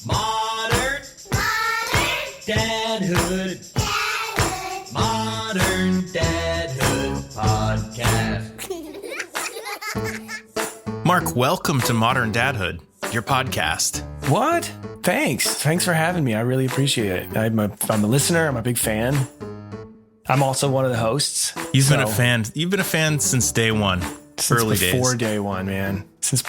Modern Dadhood. Modern Dadhood podcast. Mark, welcome to Modern Dadhood, your podcast. What? Thanks for having me. I really appreciate it. I'm a listener. I'm a big fan. I'm also one of the hosts. You've been a fan. You've been a fan since day one. Early days. Before day one, man. Since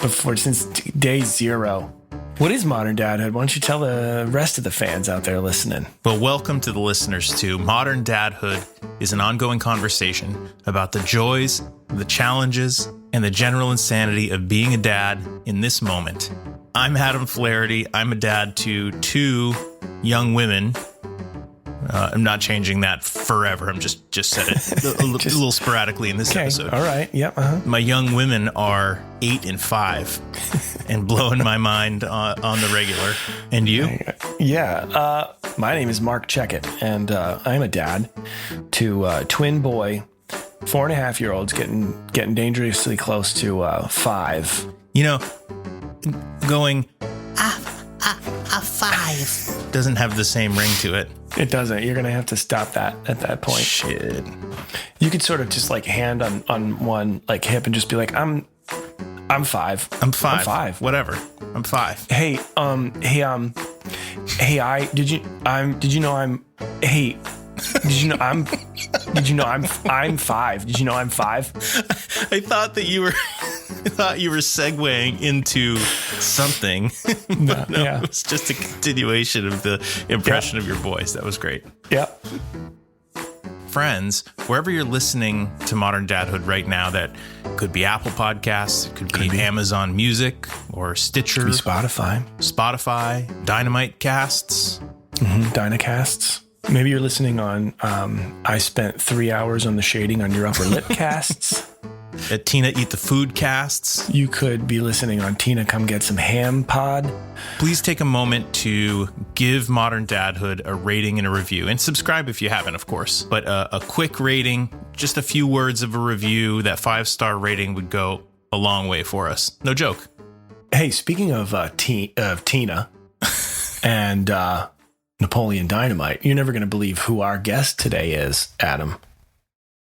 day zero. What is Modern Dadhood? Why don't you tell the rest of the fans out there listening? Well, welcome to the listeners too. Modern Dadhood is an ongoing conversation about the joys, the challenges, and the general insanity of being a dad in this moment. I'm Adam Flaherty. I'm a dad to two young women. I'm not changing that forever. I'm just said it a little sporadically in this episode. All right. Yep. Uh-huh. My young women are 8 and 5 and blowing my mind on the regular. And you? Yeah. My name is Mark Checkett, and I'm a dad to twin boy, 4.5-year-olds getting dangerously close to 5. You know, going a 5 doesn't have the same ring to it. It doesn't. You're going to have to stop that at that point. Shit. You could sort of just like hand on one like hip and just be like, I'm 5. I'm 5. Whatever. I'm 5. Hey, did you know I'm 5? Did you know I'm 5? I thought that you were segueing into something. But no, yeah. It was just a continuation of the impression of your voice. That was great. Yeah. Friends, wherever you're listening to Modern Dadhood right now, that could be Apple Podcasts, it could be Amazon Music or Stitcher. Could be Spotify, Dynamite Casts. Dynacasts. Maybe you're listening on I Spent 3 Hours on the Shading on Your Upper Lip casts. At Tina Eat the Food casts. You could be listening on Tina Come Get Some Ham pod. Please take a moment to give Modern Dadhood a rating and a review. And subscribe if you haven't, of course. But a quick rating, just a few words of a review, that 5-star rating would go a long way for us. No joke. Hey, speaking of Tina and Napoleon Dynamite, you're never going to believe who our guest today is, Adam.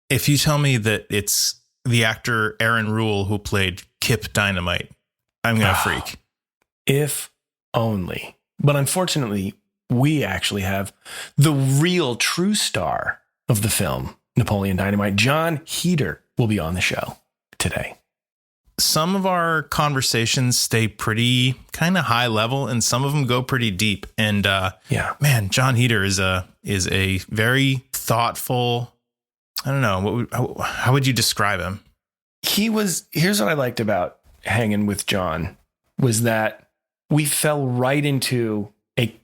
If you tell me that it's the actor Aaron Rule who played Kip Dynamite, I'm going to freak. If only. But unfortunately, we actually have the real true star of the film, Napoleon Dynamite. Jon Heder will be on the show today. Some of our conversations stay pretty kind of high level, and some of them go pretty deep. And man, Jon Heder is a very thoughtful. I don't know. How would you describe him? Here's what I liked about hanging with Jon was that we fell right into a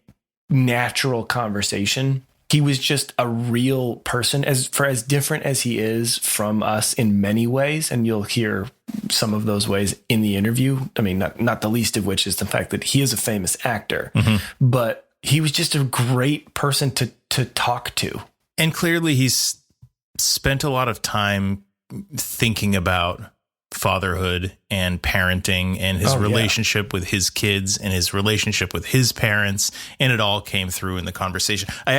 natural conversation. He was just a real person, as different as he is from us in many ways. And you'll hear some of those ways in the interview. I mean, not the least of which is the fact that he is a famous actor, but he was just a great person to talk to. And clearly he's spent a lot of time thinking about fatherhood and parenting and his relationship with his kids and his relationship with his parents. And it all came through in the conversation. I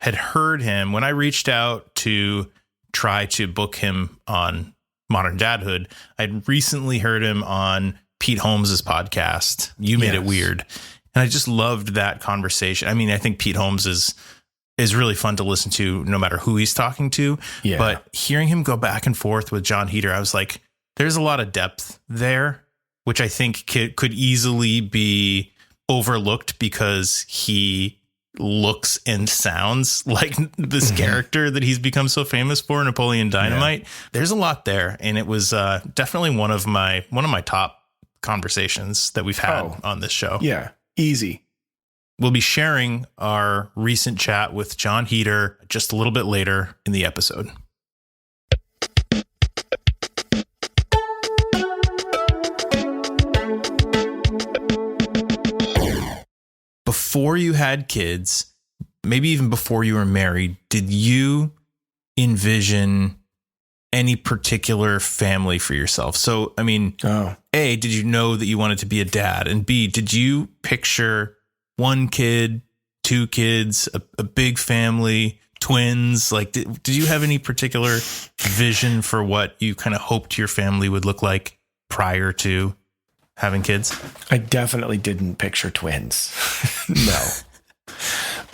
had heard him when I reached out to try to book him on Modern Dadhood. I'd recently heard him on Pete Holmes's podcast. You Made It Weird. And I just loved that conversation. I mean, I think Pete Holmes is really fun to listen to no matter who he's talking to. Yeah. But hearing him go back and forth with Jon Heder, I was like, there's a lot of depth there, which I think could easily be overlooked because he looks and sounds like this character that he's become so famous for, Napoleon Dynamite. Yeah. There's a lot there. And it was definitely one of my top conversations that we've had on this show. Yeah. Easy. We'll be sharing our recent chat with Jon Heder just a little bit later in the episode. Before you had kids, maybe even before you were married, did you envision any particular family for yourself? So, I mean, A, did you know that you wanted to be a dad? And B, did you picture one kid, two kids, a big family, twins? Like, did you have any particular vision for what you kind of hoped your family would look like prior to having kids? I definitely didn't picture twins. No.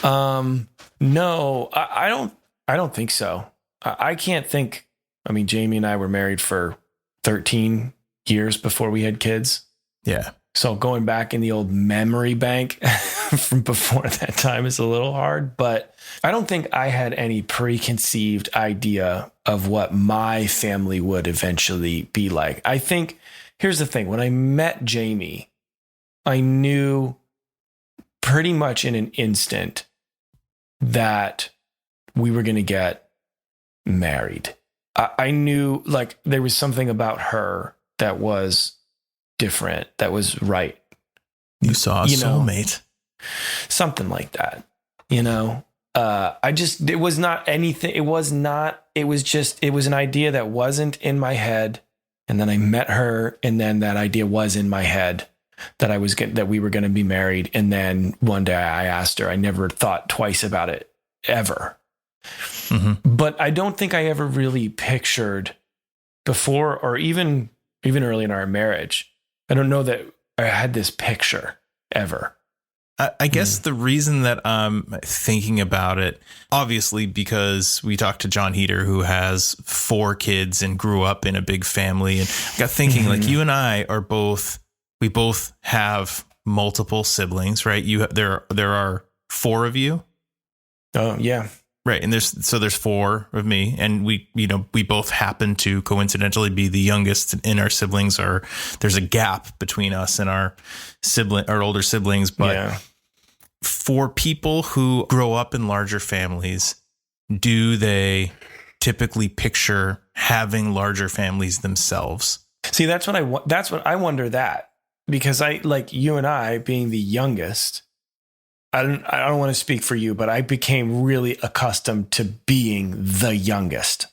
I don't think so. I can't think. I mean, Jamie and I were married for 13 years before we had kids. Yeah. So going back in the old memory bank from before that time is a little hard, but I don't think I had any preconceived idea of what my family would eventually be like. I think, here's the thing. When I met Jamie, I knew pretty much in an instant that we were going to get married. I knew like there was something about her that was different, that was right. You saw a soulmate. Something like that, it was not anything. It was an idea that wasn't in my head. And then I met her, and then that idea was in my head that we were going to be married. And then one day I asked her. I never thought twice about it ever. Mm-hmm. But I don't think I ever really pictured before, or even early in our marriage. I don't know that I had this picture ever. I guess the reason that I'm thinking about it, obviously, because we talked to Jon Heder, who has 4 kids and grew up in a big family. And I got thinking, like, you and I we both have multiple siblings, right? There are 4 of you. Oh, yeah. Right. And there's 4 of me, and we both happen to coincidentally be the youngest in our siblings. There's a gap between us and our older siblings. But for people who grow up in larger families, do they typically picture having larger families themselves? See, that's what I wonder, that because I, like you and I being the youngest, I don't want to speak for you, but I became really accustomed to being the youngest.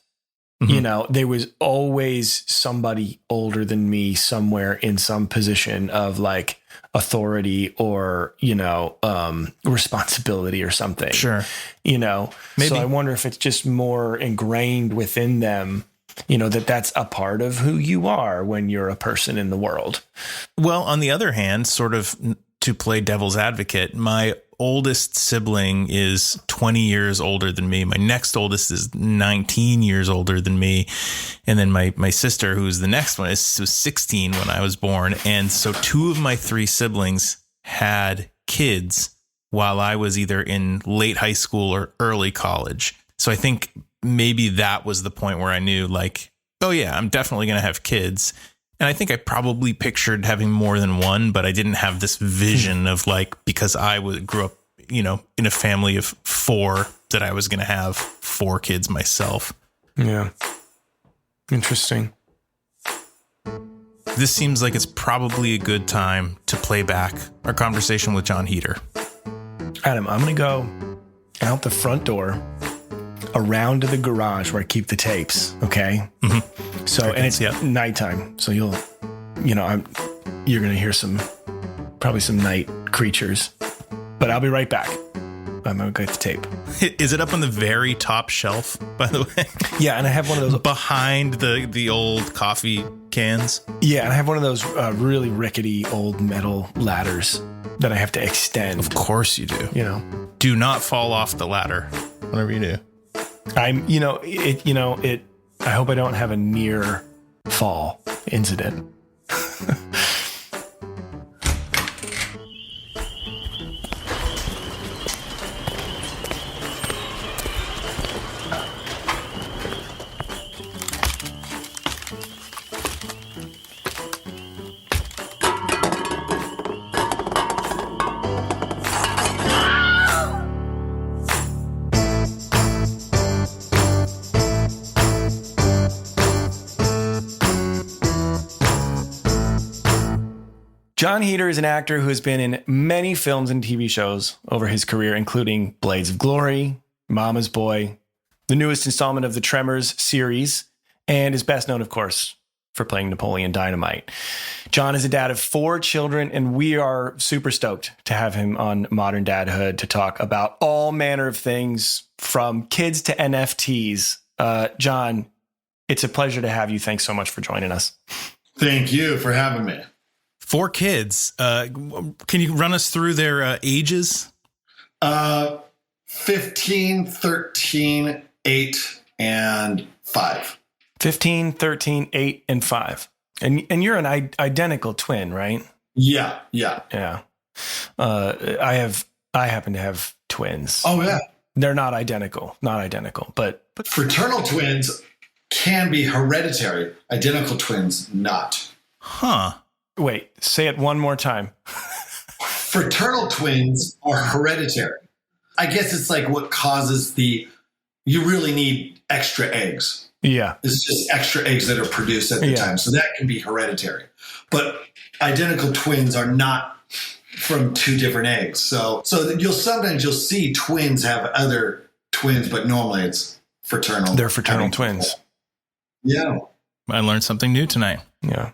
Mm-hmm. There was always somebody older than me somewhere in some position of like authority or, responsibility or something. Sure. Maybe. So I wonder if it's just more ingrained within them, that's a part of who you are when you're a person in the world. Well, on the other hand, sort of to play devil's advocate, my oldest sibling is 20 years older than me. My next oldest is 19 years older than me. And then my sister, who's the next one, was 16 when I was born. And so 2 of my 3 siblings had kids while I was either in late high school or early college. So I think maybe that was the point where I knew, like, oh yeah, I'm definitely going to have kids. And I think I probably pictured having more than one, but I didn't have this vision of, like, because I grew up, in a family of 4, that I was going to have 4 kids myself. Yeah. Interesting. This seems like it's probably a good time to play back our conversation with Jon Heder. Adam, I'm going to go out the front door, around to the garage where I keep the tapes. Okay. Mm-hmm. So, and it's nighttime. So you're going to hear probably some night creatures, but I'll be right back. I'm going to get the tape. Is it up on the very top shelf, by the way? Yeah. And I have one of those behind the old coffee cans. Yeah. And I have one of those really rickety old metal ladders that I have to extend. Of course you do. Do not fall off the ladder whenever you do. I hope I don't have a near fall incident. Jon Heder is an actor who has been in many films and TV shows over his career, including Blades of Glory, Mama's Boy, the newest installment of the Tremors series, and is best known, of course, for playing Napoleon Dynamite. Jon is a dad of 4 children, and we are super stoked to have him on Modern Dadhood to talk about all manner of things from kids to NFTs. Jon, it's a pleasure to have you. Thanks so much for joining us. Thank you for having me. 4 kids. Can you run us through their ages? 15, 13, 8, and 5. 15, 13, 8, and 5. And you're an identical twin, right? Yeah. Yeah. I happen to have twins. Oh, yeah. They're not identical, but Fraternal twins can be hereditary. Identical twins, not. Huh. wait, say it one more time. Fraternal twins are hereditary. I guess it's like what causes you really need extra eggs. Yeah. It's just extra eggs that are produced at the time. So that can be hereditary. But identical twins are not from 2 different eggs. So you'll see twins have other twins, but normally it's fraternal. They're fraternal twins. Yeah. I learned something new tonight. Yeah.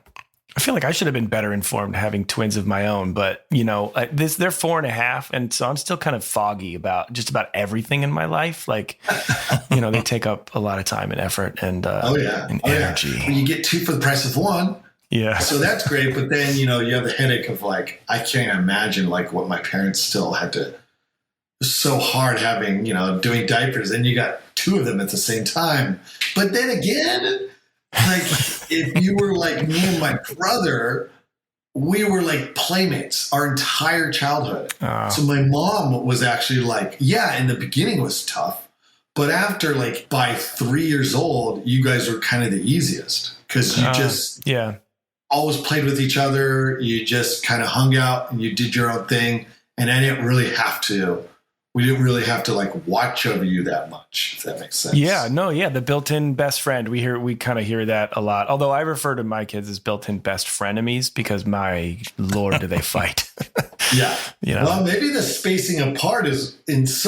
I feel like I should have been better informed having twins of my own, but they're 4.5. And so I'm still kind of foggy about just about everything in my life. Like, they take up a lot of time and effort and energy. Yeah. When you get 2 for the price of 1. Yeah. So that's great. But then, you have the headache of like, I can't imagine like what my parents still had to, it was so hard having, doing diapers, and you got 2 of them at the same time. But then again, like if you were like me and my brother, we were like playmates our entire childhood. So my mom was actually like, in the beginning it was tough, but after like by 3 years old, you guys were kind of the easiest because you just always played with each other. You just kind of hung out and you did your own thing. And we didn't really have to like watch over you that much, if that makes sense. The built-in best friend. We kind of hear that a lot. Although I refer to my kids as built-in best frenemies because my Lord, do they fight. Yeah. Well, maybe the spacing apart is it's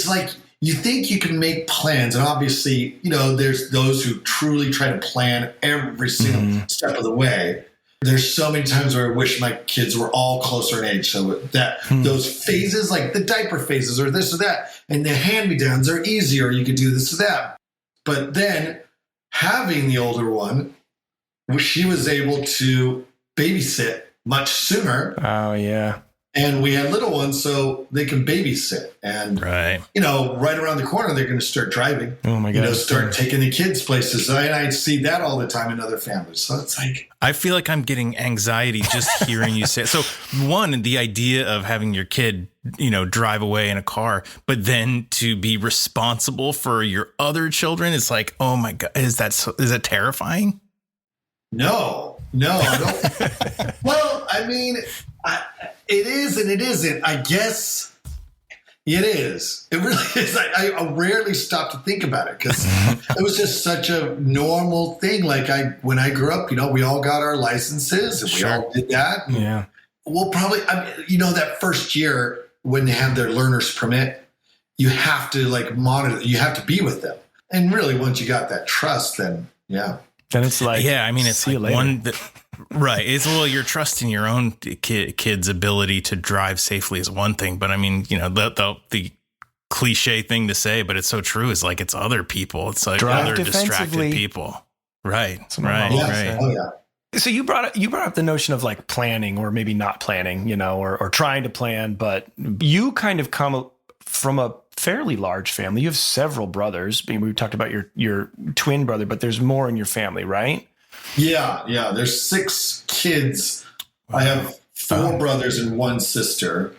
like you think you can make plans. And obviously, there's those who truly try to plan every single step of the way. There's so many times where I wish my kids were all closer in age, so that those phases, like the diaper phases or this or that, and the hand-me-downs are easier. You could do this or that. But then having the older one, she was able to babysit much sooner. Oh, yeah. And we had little ones, so they can babysit. And, right around the corner, they're going to start driving. Oh, my God. Start taking the kids places. I see that all the time in other families. So it's like... I feel like I'm getting anxiety just hearing you say it. So, one, the idea of having your kid, drive away in a car, but then to be responsible for your other children, it's like, oh, my God, is that terrifying? No, I don't. Well, I mean... it is and it isn't. I guess it is. It really is. I rarely stop to think about it because it was just such a normal thing. Like when I grew up, we all got our licenses and we all did that. Yeah. We'll probably, that first year when they have their learner's permit, you have to like monitor. You have to be with them. And really, once you got that trust, then Then it's like, it's like one that. Right. You're trusting your own kid's ability to drive safely is one thing. But I mean, the cliche thing to say, but it's so true, is like it's other people. It's like other distracted people. Right. Right. Oh, yeah. So you brought up the notion of like planning or maybe not planning, or trying to plan. But you kind of come from a fairly large family. You have several brothers. I mean, we talked about your twin brother, but there's more in your family, right? Yeah. There's 6 kids. I have 4 brothers and 1 sister.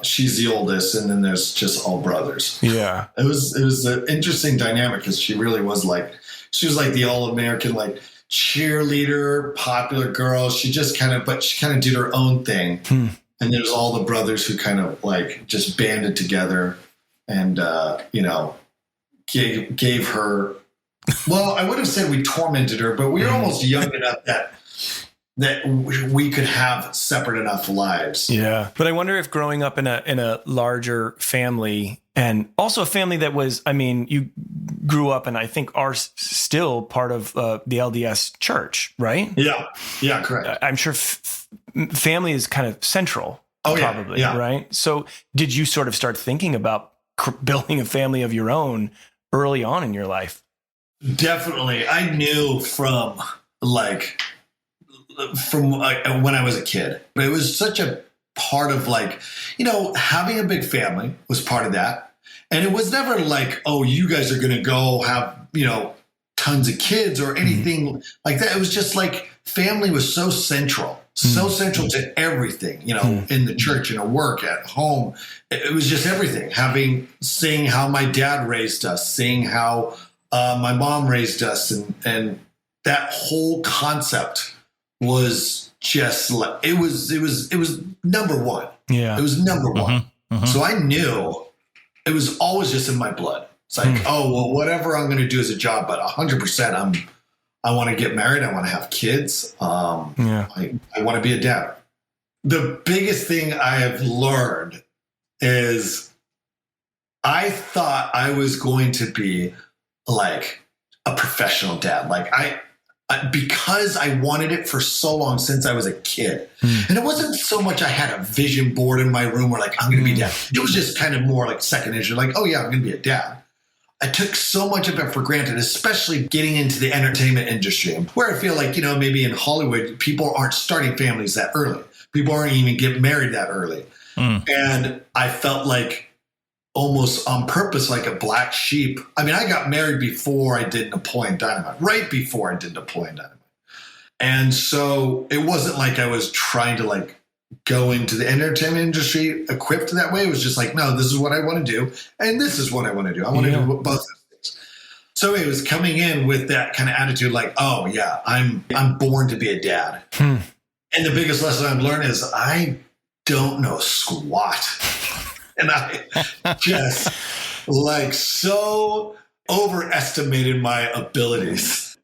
She's the oldest, and then there's just all brothers. Yeah. It was an interesting dynamic because she was like the all-American, like cheerleader, popular girl. She kind of did her own thing. And there's all the brothers who kind of like just banded together and, gave her. Well, I would have said we tormented her, but we were almost young enough that we could have separate enough lives. Yeah. But I wonder if growing up in a larger family, And also a family that was, I mean, you grew up and I think are still part of the LDS church, right? Yeah. Yeah, correct. I'm sure family is kind of central, probably, yeah. right? So did you sort of start thinking about building a family of your own early on in your life? Definitely. I knew from when I was a kid, but it was such a part of having a big family was part of that. And it was never like, oh, you guys are going to go have, tons of kids or anything like that. It was just like family was so central to everything, in the church, in a work, at home. It was just everything. Seeing how my dad raised us, seeing how my mom raised us, and that whole concept was just like it was number one. Yeah, it was number one. Mm-hmm. So I knew it was always just in my blood. It's like, oh well, whatever I'm going to do as a job, but 100%, I want to get married. I want to have kids. I want to be a dad. The biggest thing I have learned is I thought I was going to be like a professional dad. Because I wanted it for so long since I was a kid. And it wasn't so much I had a vision board in my room where I'm going to be a dad. It was just kind of more like second nature. Like, oh yeah, I'm going to be a dad. I took so much of it for granted, especially getting into the entertainment industry, where I feel like, maybe in Hollywood, people aren't starting families that early. People aren't even getting married that early. And I felt like almost on purpose, like a black sheep. I mean, I got married before I did Napoleon Dynamite, right before I did Napoleon Dynamite. And so it wasn't like I was trying to go into the entertainment industry equipped that way. It was just like, no, this is what I want to do. And this is what I want to do. I want to do both of things. So it was coming in with that kind of attitude, like, oh yeah, I'm born to be a dad. And the biggest lesson I've learned is I don't know squat. And I just so overestimated my abilities.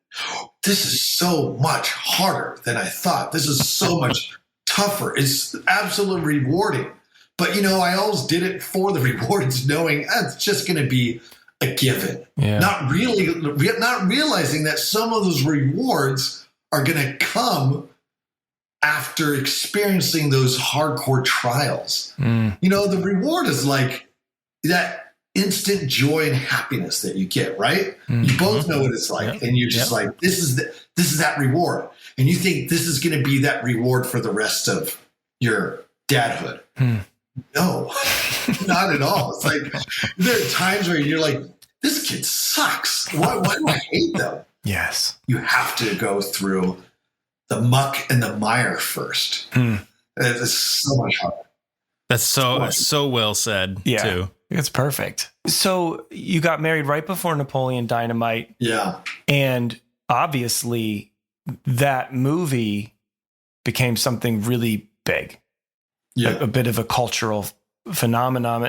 This is so much harder than I thought. This is so much tougher. It's absolutely rewarding. But, I always did it for the rewards, knowing it's just going to be a given. Yeah. Not realizing that some of those rewards are going to come after experiencing those hardcore trials. The reward is like that instant joy and happiness that you get, right? You both know what it's like. And you're just like, this is that reward. And you think this is going to be that reward for the rest of your dadhood. No, not at all. It's like, there are times where you're like, this kid sucks. Why do I hate them? Yes. You have to go through the muck and the mire first. It's so much harder. That's so well said, too. It's perfect. So you got married right before Napoleon Dynamite. Yeah. And obviously that movie became something really big. Yeah. A bit of a cultural phenomenon.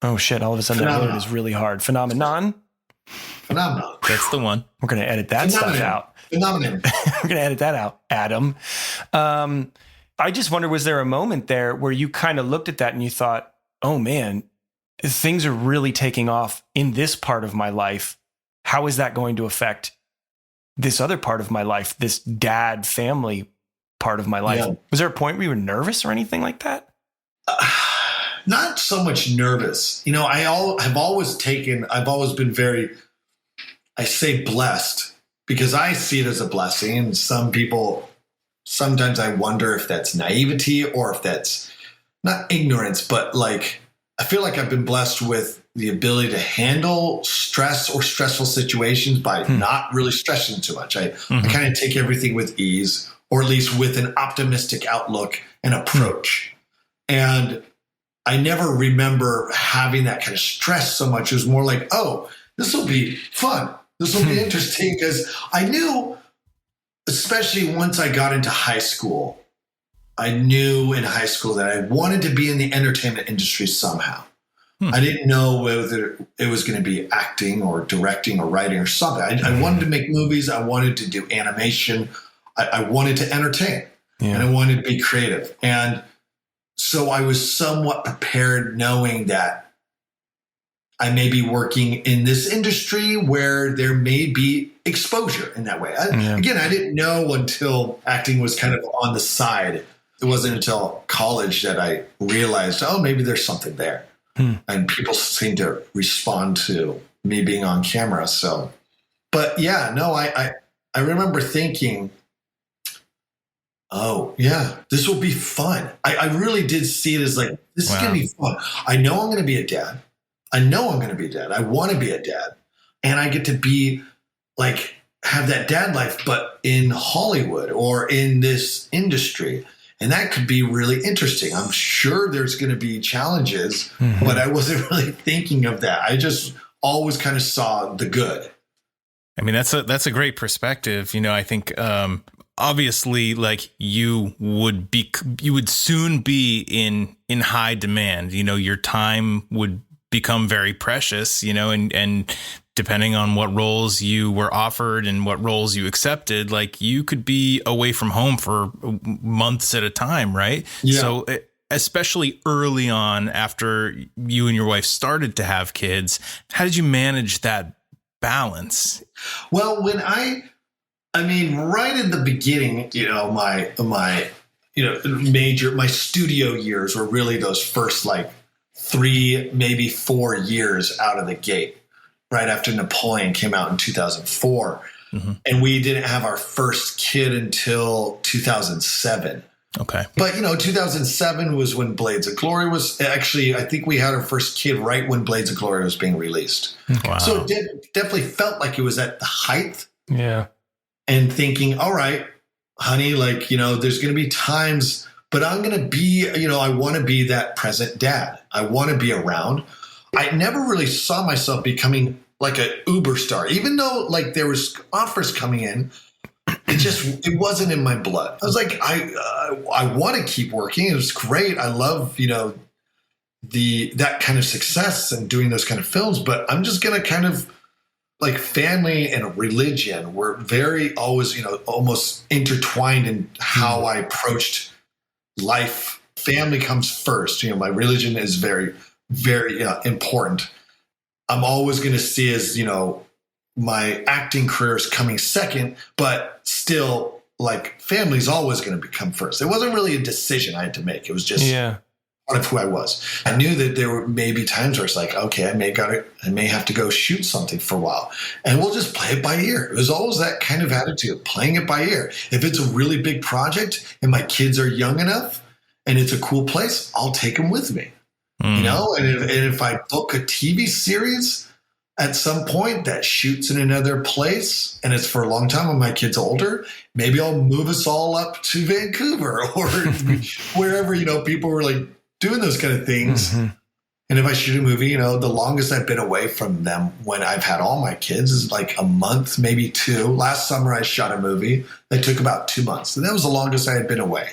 Oh, shit. All of a sudden that word is really hard. Phenomenon. That's the one. We're going to edit that stuff out. Phenomenon. We're going to edit that out, Adam. I just wonder, was there a moment there where you kind of looked at that and you thought, oh man, things are really taking off in this part of my life. How is that going to affect this other part of my life, this dad family part of my life? Yeah. Was there a point where you were nervous or anything like that? Not so much nervous. I've always been very, I say blessed, because I see it as a blessing. And some people, sometimes I wonder if that's naivety or if that's not ignorance, but I feel like I've been blessed with the ability to handle stress or stressful situations by not really stressing too much. I kind of take everything with ease, or at least with an optimistic outlook and approach. And I never remember having that kind of stress so much. It was more like, oh, this will be fun. This will be interesting, because I knew, especially once I got into high school, I knew in high school that I wanted to be in the entertainment industry somehow. I didn't know whether it was going to be acting or directing or writing or something. I wanted to make movies. I wanted to do animation. I wanted to entertain, and I wanted to be creative. And so I was somewhat prepared, knowing that I may be working in this industry where there may be exposure in that way. Again, I didn't know until acting was kind of on the side. It wasn't until college that I realized, oh, maybe there's something there. And people seem to respond to me being on camera. So, but yeah, no, I remember thinking, oh yeah, this will be fun. I really did see it as like, this is going to be fun. I know I'm going to be a dad. I know I'm going to be a dad. I want to be a dad. And I get to be like, have that dad life, but in Hollywood or in this industry. And that could be really interesting. I'm sure there's going to be challenges, but I wasn't really thinking of that. I just always kind of saw the good. I mean, that's a great perspective. You know, I think, obviously, like you would soon be in high demand. You know, your time would become very precious, you know, and depending on what roles you were offered and what roles you accepted, like you could be away from home for months at a time, right? Yeah. So especially early on after you and your wife started to have kids, how did you manage that balance? Well, when I mean, right in the beginning, you know, my studio years were really those first like 3, maybe 4 years out of the gate, right after Napoleon came out in 2004. And we didn't have our first kid until 2007. Okay. But, you know, 2007 was when Blades of Glory was actually, I think we had our first kid right when Blades of Glory was being released. Wow. So it definitely felt like it was at the height. Yeah. And thinking, all right, honey, like, you know, there's going to be times, but I'm going to be, you know, I want to be that present dad. I want to be around. I never really saw myself becoming like an Uber star, even though like there was offers coming in. It wasn't in my blood. I was like, I want to keep working. It was great. I love, you know, that kind of success and doing those kind of films, but I'm just going to kind of like family and religion were very always, you know, almost intertwined in how I approached life. Family comes first. You know, my religion is very, very important. I'm always going to see as, you know, my acting career is coming second, but still like family's always going to become first. It wasn't really a decision I had to make. It was just part of who I was. I knew that there were maybe times where it's like, okay, I may have to go shoot something for a while and we'll just play it by ear. It was always that kind of attitude, playing it by ear. If it's a really big project and my kids are young enough and it's a cool place, I'll take them with me, you know? And if I book a TV series at some point that shoots in another place and it's for a long time when my kid's older, maybe I'll move us all up to Vancouver or wherever, you know, people were like doing those kind of things. And if I shoot a movie, you know, the longest I've been away from them when I've had all my kids is like a month, maybe 2. Last summer I shot a movie that took about 2 months. And that was the longest I had been away.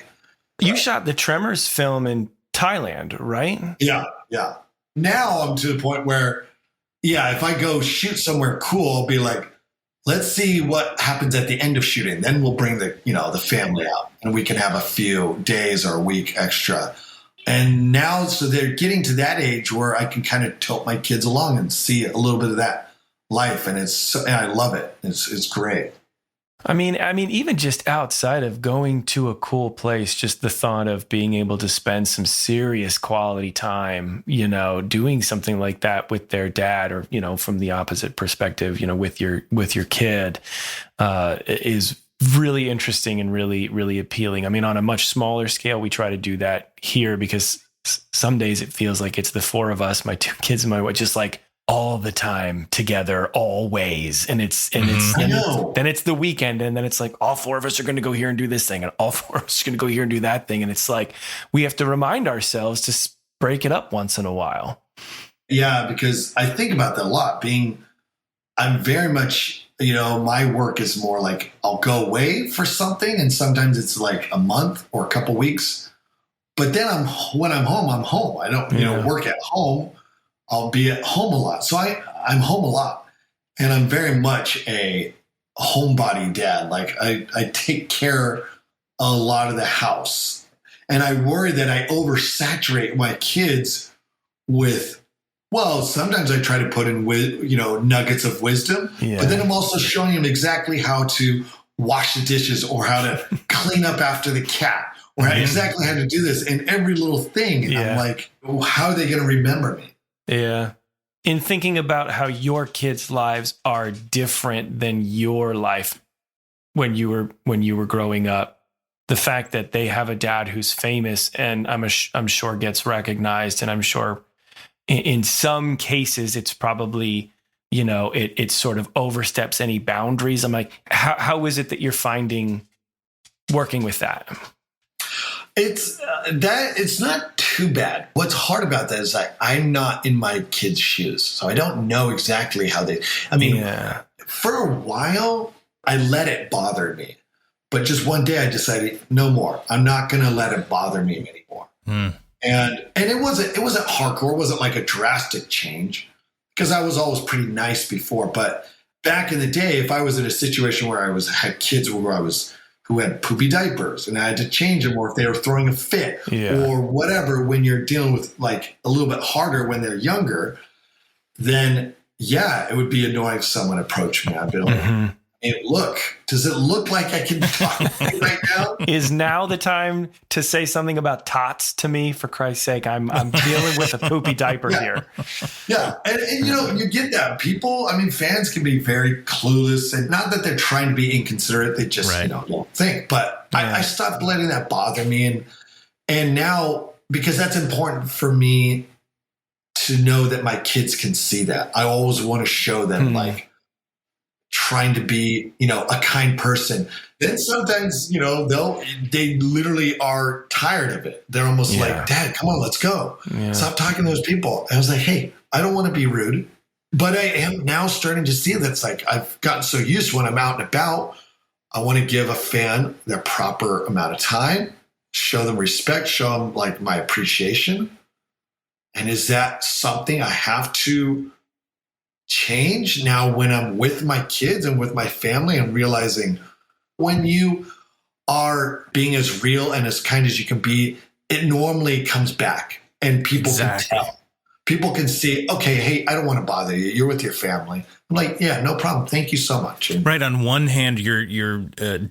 You shot the Tremors film in Thailand, right? Yeah. Yeah. Now I'm to the point where, yeah, if I go shoot somewhere cool, I'll be like, let's see what happens at the end of shooting. Then we'll bring the family out and we can have a few days or a week extra. And now, so they're getting to that age where I can kind of tilt my kids along and see a little bit of that life. And and I love it. It's great. I mean, even just outside of going to a cool place, just the thought of being able to spend some serious quality time, you know, doing something like that with their dad, or, you know, from the opposite perspective, you know, with your kid, is really interesting and really, really appealing. I mean, on a much smaller scale, we try to do that here because some days it feels like it's the 4 of us, my 2 kids and my wife, just like all the time together, always. And it's then it's the weekend, and then it's like all 4 of us are going to go here and do this thing, and all 4 of us are going to go here and do that thing. And it's like we have to remind ourselves to break it up once in a while. Yeah, because I think about that a lot. I'm very much, you know, my work is more like I'll go away for something, and sometimes it's like a month or a couple weeks. But then when I'm home, I'm home. I don't, you know, work at home. I'll be at home a lot. So I'm home a lot, and I'm very much a homebody dad. Like I take care a lot of the house, and I worry that I oversaturate my kids with Well, sometimes I try to put in nuggets of wisdom, but then I'm also showing him exactly how to wash the dishes or how to clean up after the cat or exactly how to do this in every little thing. And I'm like, how are they going to remember me? Yeah. In thinking about how your kids' lives are different than your life when you were growing up, the fact that they have a dad who's famous and I'm sure gets recognized, and I'm sure in some cases it's probably, it sort of oversteps any boundaries. I'm like, how is it that you're finding working with that? It's not too bad. What's hard about that is I'm not in my kids' shoes, so I don't know exactly how they. For a while I let it bother me, but just one day I decided no more. I'm not going to let it bother me anymore. And it wasn't hardcore. It wasn't like a drastic change because I was always pretty nice before. But back in the day, if I was in a situation where had kids who had poopy diapers and I had to change them, or if they were throwing a fit or whatever, when you're dealing with like a little bit harder when they're younger, then it would be annoying if someone approached me. I'd be like, hey, look, does it look like I can talk right now? Is now the time to say something about tots to me, for Christ's sake? I'm dealing with a poopy diaper here. Yeah. And you get that. People, fans can be very clueless, and not that they're trying to be inconsiderate. They just, don't think. But I stopped letting that bother me. And now, because that's important for me to know that my kids can see that. I always want to show them like trying to be, a kind person. Then sometimes, they literally are tired of it. They're almost like, Dad, come on, let's go. Stop talking to those people. And I was like, hey, I don't want to be rude, but I am now starting to see that it's like, I've gotten so used to when I'm out and about, I want to give a fan their proper amount of time, show them respect, show them like my appreciation. And is that something I have to change now when I'm with my kids and with my family? And realizing when you are being as real and as kind as you can be, it normally comes back and people can tell. People can see, okay, hey, I don't want to bother you. You're with your family. I'm like, yeah, no problem. Thank you so much. And right. On one hand, you're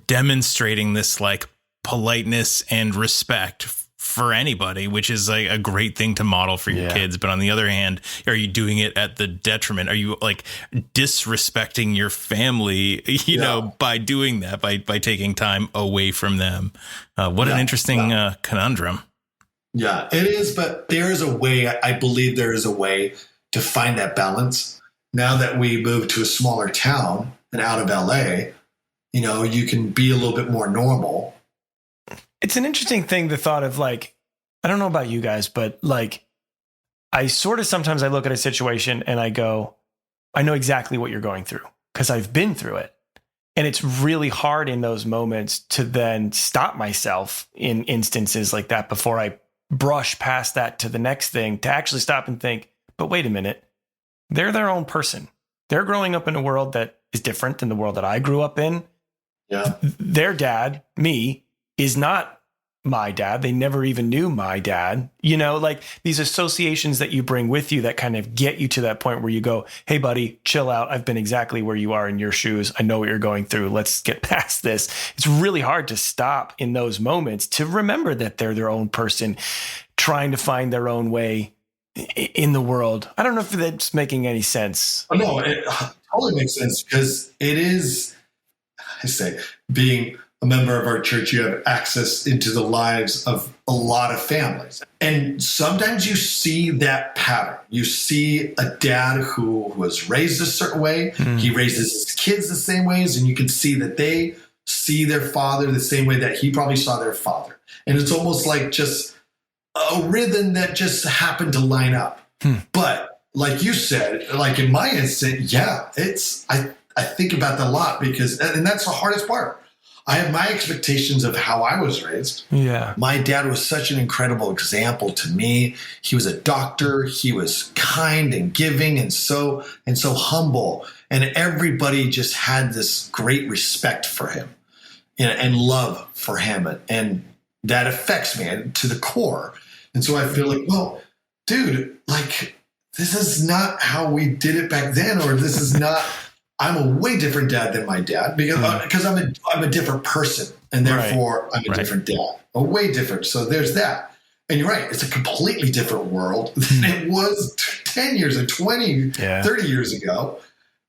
demonstrating this like politeness and respect for anybody, which is like a great thing to model for your kids. But on the other hand, are you doing it at the detriment? Are you like disrespecting your family, by doing that, by taking time away from them? What an interesting conundrum. Yeah, it is. But there is a way, I believe there is a way to find that balance. Now that we moved to a smaller town and out of LA, you can be a little bit more normal. It's an interesting thing, the thought of like, I don't know about you guys, but like, I sort of sometimes I look at a situation and I go, I know exactly what you're going through because I've been through it. And it's really hard in those moments to then stop myself in instances like that before I brush past that to the next thing, to actually stop and think, but wait a minute, they're their own person. They're growing up in a world that is different than the world that I grew up in. Yeah. Their dad, me, is not my dad. They never even knew my dad. Like these associations that you bring with you that kind of get you to that point where you go, hey, buddy, chill out. I've been exactly where you are in your shoes. I know what you're going through. Let's get past this. It's really hard to stop in those moments to remember that they're their own person trying to find their own way in the world. I don't know if that's making any sense. No, it totally makes sense because it is, I say, being a member of our church, you have access into the lives of a lot of families. And sometimes you see that pattern. You see a dad who was raised a certain way. He raises his kids the same ways. And you can see that they see their father the same way that he probably saw their father. And it's almost like just a rhythm that just happened to line up. But like you said, like in my instant, I think about that a lot because, and that's the hardest part. I have my expectations of how I was raised. Yeah. My dad was such an incredible example to me. He was a doctor. He was kind and giving and so humble. And everybody just had this great respect for him and love for him. And that affects me to the core. And so I feel like, well, dude, like this is not how we did it back then, or this is not. I'm a way different dad than my dad because I'm a different person, and therefore I'm a different dad, a way different. So there's that. And you're right. It's a completely different world than it was 10 years or 20, 30 years ago.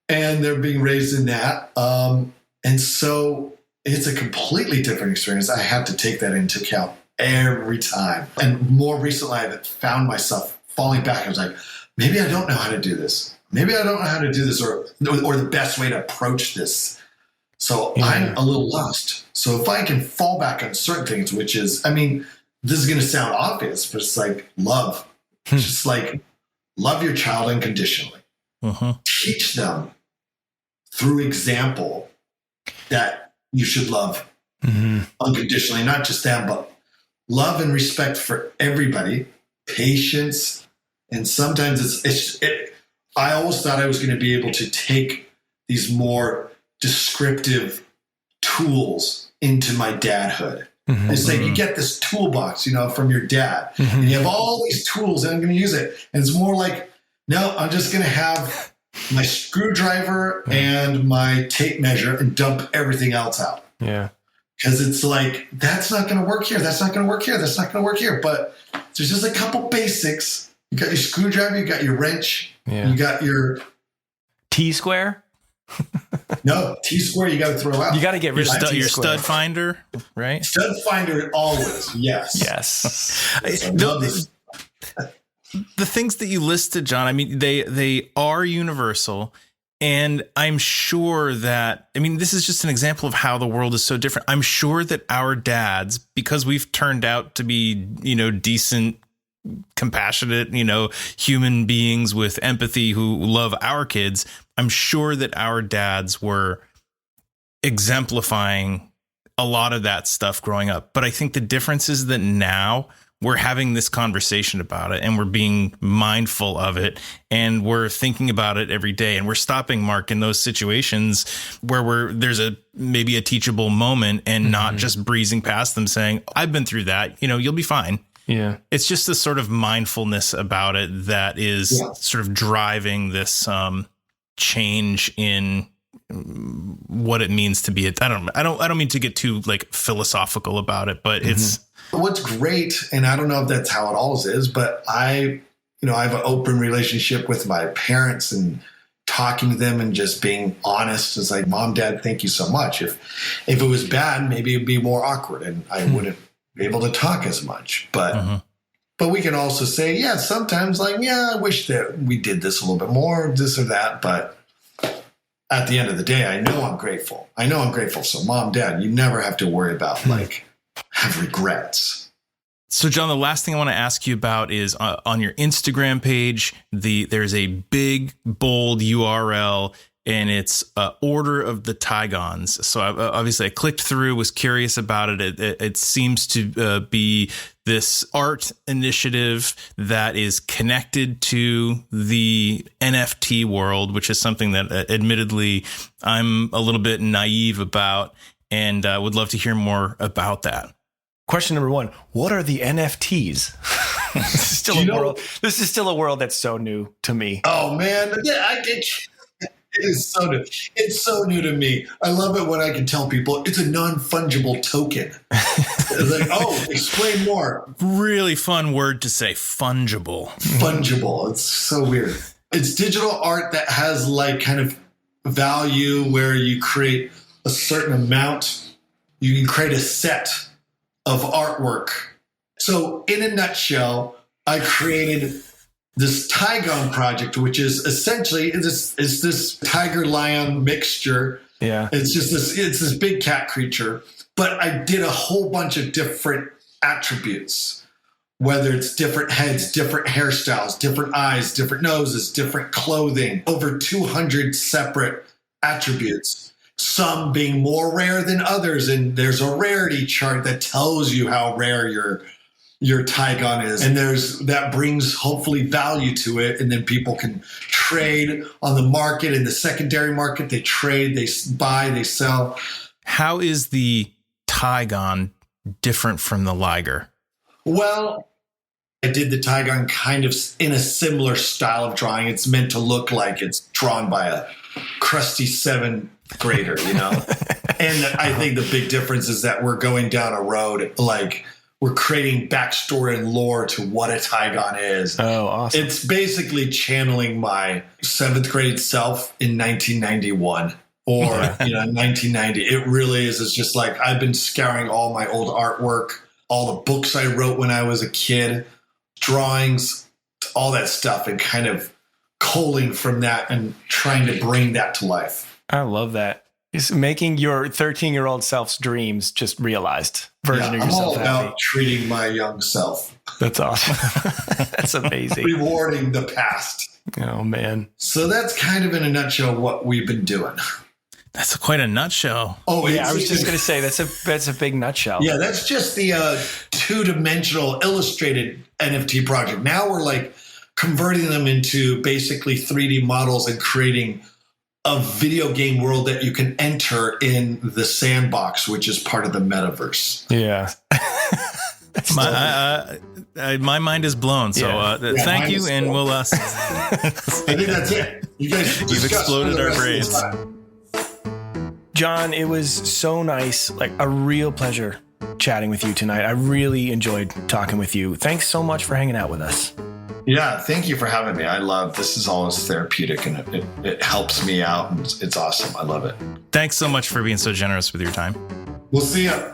And they're being raised in that. And so it's a completely different experience. I have to take that into account every time. And more recently, I've found myself falling back. I was like, maybe I don't know how to do this. Maybe I don't know how to do this or the best way to approach this. So I'm a little lost. So if I can fall back on certain things, which is, I mean, this is going to sound obvious, but it's like love. Just like love your child unconditionally. Teach them through example that you should love unconditionally, not just them, but love and respect for everybody, patience. And sometimes I always thought I was going to be able to take these more descriptive tools into my dadhood. It's like you get this toolbox, from your dad, and you have all these tools, and I'm going to use it. And it's more like, no, I'm just going to have my screwdriver and my tape measure and dump everything else out. Yeah. Because it's like, that's not going to work here. That's not going to work here. That's not going to work here. But there's just a couple basics. You got your screwdriver, you got your wrench, you got your T-square. No, T-square you got to throw out. You got to get rid of your stud finder, right? Stud finder always, yes. Yes. I love this. The things that you listed, Jon, I mean, they are universal. And I'm sure that, I mean, this is just an example of how the world is so different. I'm sure that our dads, because we've turned out to be, decent, compassionate, human beings with empathy who love our kids, I'm sure that our dads were exemplifying a lot of that stuff growing up. But I think the difference is that now we're having this conversation about it and we're being mindful of it and we're thinking about it every day. And we're stopping Marc in those situations where there's maybe a teachable moment and not just breezing past them saying, I've been through that, you'll be fine. Yeah. It's just this sort of mindfulness about it that is sort of driving this change in what it means to be I don't mean to get too like philosophical about it, but it's what's great, and I don't know if that's how it always is, but I have an open relationship with my parents and talking to them and just being honest. It's like, Mom, Dad, thank you so much. If it was bad, maybe it'd be more awkward and I wouldn't be able to talk as much. But we can also say, sometimes I wish that we did this a little bit more, this or that. But at the end of the day, I know I'm grateful. So Mom, Dad, you never have to worry about have regrets. So, Jon, the last thing I want to ask you about is on your Instagram page, there's a big, bold URL, and it's Order of the Tigons. So obviously I clicked through, was curious about it. It seems to be this art initiative that is connected to the NFT world, which is something that admittedly I'm a little bit naive about, and would love to hear more about that. Question number one, what are the NFTs? This is still a world that's so new to me. Oh, man. Yeah, I get you. It is so new. It's so new to me. I love it when I can tell people it's a non-fungible token. It's like, explain more. Really fun word to say, fungible. Fungible. It's so weird. It's digital art that has kind of value where you create a certain amount. You can create a set of artwork. So in a nutshell, I created this Tigon project, which is essentially this tiger lion mixture. Yeah. It's this big cat creature, but I did a whole bunch of different attributes, whether it's different heads, different hairstyles, different eyes, different noses, different clothing, over 200 separate attributes, some being more rare than others. And there's a rarity chart that tells you how rare your Tigon is. And that brings hopefully value to it. And then people can trade on the market, in the secondary market. They trade, they buy, they sell. How is the Tigon different from the Liger? Well, I did the Tygon kind of in a similar style of drawing. It's meant to look like it's drawn by a crusty 7th grader, you know? And I think the big difference is that we're going down a road, like we're creating backstory and lore to what a Tygon is. Oh, awesome. It's basically channeling my 7th grade self in 1991 or, 1990. It really is. It's just like I've been scouring all my old artwork, all the books I wrote when I was a kid, drawings, all that stuff, and kind of culling from that and trying to bring that to life. I love that. It's making your 13-year-old self's dreams just realized version of yourself. I'm all happy. about treating my young self. That's awesome. That's amazing. Rewarding the past. Oh, man. So that's kind of in a nutshell what we've been doing. That's quite a nutshell. Oh, yeah. I was just going to say that's a big nutshell. Yeah, that's just the 2-dimensional illustrated NFT project. Now we're like converting them into basically 3D models and creating a video game world that you can enter in the sandbox, which is part of the metaverse. Yeah. My mind is blown. So thank you, and we'll. I think that's it. You guys, you've exploded our brains. Jon, it was so nice, like a real pleasure chatting with you tonight. I really enjoyed talking with you. Thanks so much for hanging out with us. Yeah, thank you for having me. I love this. Is always therapeutic, and it helps me out, and it's awesome. I love it. Thanks so much for being so generous with your time. We'll see ya.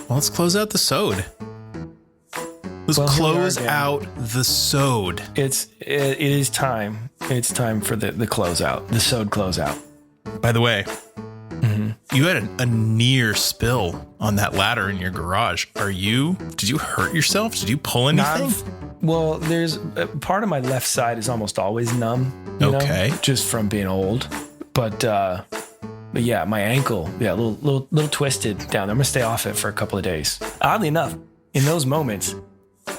Well, let's close out the sode. Let's close out the sode. It is time. It's time for the closeout, the sode closeout. By the way, you had a near spill on that ladder in your garage. Did you hurt yourself? Did you pull anything? Well, there's part of my left side is almost always numb. Okay. Just from being old. But yeah, my ankle, a little twisted down there. I'm gonna stay off it for a couple of days. Oddly enough, in those moments,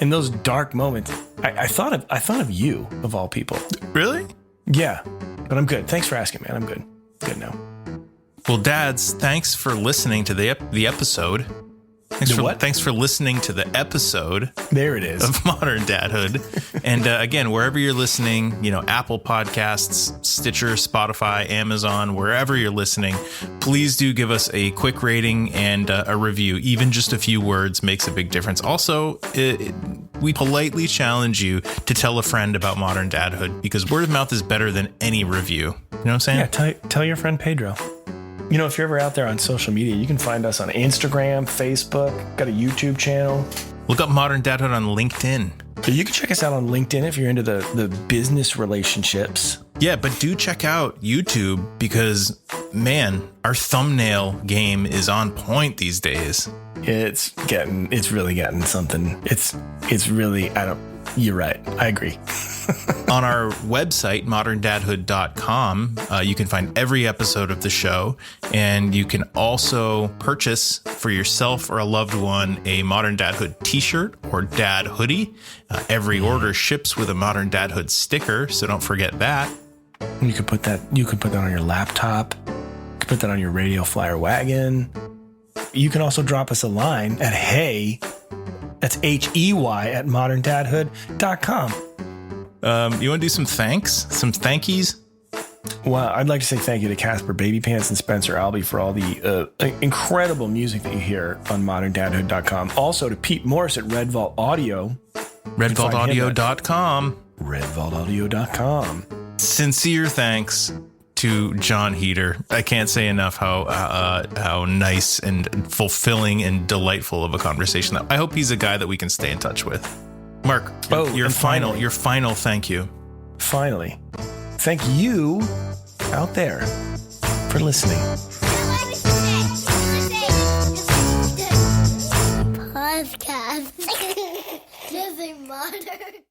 in those dark moments, I thought of you, of all people. Really? Yeah, but I'm good. Thanks for asking, man. I'm good. Good now. Well, dads, thanks for listening to the episode. Thanks for listening to the episode. There it is. Of Modern Dadhood. And again, wherever you're listening, Apple Podcasts, Stitcher, Spotify, Amazon, wherever you're listening, please do give us a quick rating and a review. Even just a few words makes a big difference. Also, we politely challenge you to tell a friend about Modern Dadhood, because word of mouth is better than any review. You know what I'm saying? Yeah, tell your friend Pedro. If you're ever out there on social media, you can find us on Instagram, Facebook, got a YouTube channel. Look up Modern Dadhood on LinkedIn. You can check us out on LinkedIn if you're into the business relationships. Yeah, but do check out YouTube because, man, our thumbnail game is on point these days. It's really getting something. It's really, you're right. I agree. On our website, moderndadhood.com, you can find every episode of the show, and you can also purchase for yourself or a loved one a Modern Dadhood t-shirt or dad hoodie. Every order ships with a Modern Dadhood sticker, so don't forget that. You could put that on your laptop. You could put that on your radio flyer wagon. You can also drop us a line at hey, that's HEY at moderndadhood.com. You want to do some thanks? Some thankies? Well, I'd like to say thank you to Casper Babypants and Spencer Albee for all the incredible music that you hear on moderndadhood.com. Also to Pete Morris at Red Vault Audio. RedVaultAudio.com. RedVaultAudio.com. Sincere thanks to Jon Heder. I can't say enough how nice and fulfilling and delightful of a conversation that I hope he's a guy that we can stay in touch with. Mark, your final thank you. Finally, thank you out there for listening. Podcast. Just a modern.